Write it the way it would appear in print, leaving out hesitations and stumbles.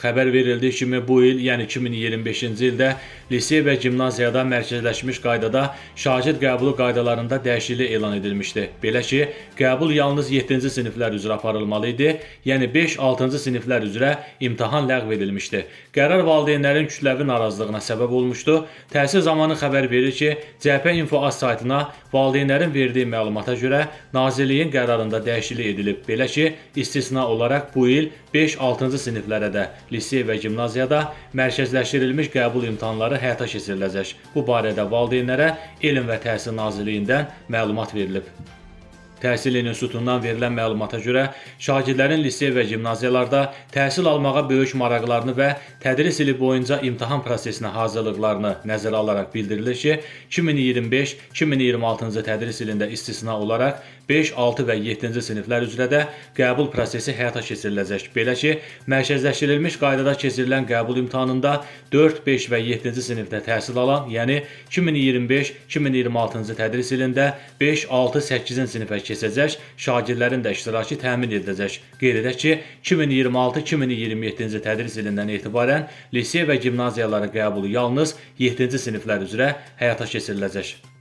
Xəbər verildiyi kimi bu il, yəni 2025-ci ildə lisey və gimnaziyada mərkəzləşmiş qaydada şagird qəbulu qaydalarında dəyişiklik elan edilmişdi. Belə ki, qəbul yalnız 7-ci siniflər üzrə aparılmalı idi, yəni 5-6-cı siniflər üzrə imtahan ləğv edilmişdi. Qərar valideynlərin kütləvi narazılığına səbəb olmuşdu. Təhsil zamanı xəbər verir ki, CHP.info.az saytına valideynlərin verdiyi məlumata görə Nazirliyin qərarında dəyişiklik edilib. Belə ki, istisna olaraq bu il 5-6-cı siniflərə də lisey və gimnaziyada mərkəzləşdirilmiş qəbul imtahanları həyata keçiriləcək. Bu barədə valideynlərə Elm və Təhsil Nazirliyindən məlumat verilib. Təhsil institutundan verilən məlumata görə şagirdlərin lisey və gimnaziyalarda təhsil almağa böyük maraqlarını və tədris ili boyunca imtahan prosesinə hazırlıqlarını nəzərə alaraq bildirilir ki, 2025-2026-cı tədris ilində istisna olaraq 5, 6 və 7-ci siniflər üzrə də qəbul prosesi həyata keçiriləcək. Belə ki, mərkəzləşdirilmiş qaydada keçirilən qəbul imtahanında 4, 5 və 7-ci sinifdə təhsil alan, yəni 2025-2026-cı tədris ilində 5, 6, 8-ci sinifə keçəcək şagirdlərin də iştirakı təmin ediləcək. Qeyd edək ki, 2026-2027-ci tədris ilindən etibarən lisey və gimnaziyalara qəbulu yalnız 7-ci siniflər üzrə həyata keçiriləcək.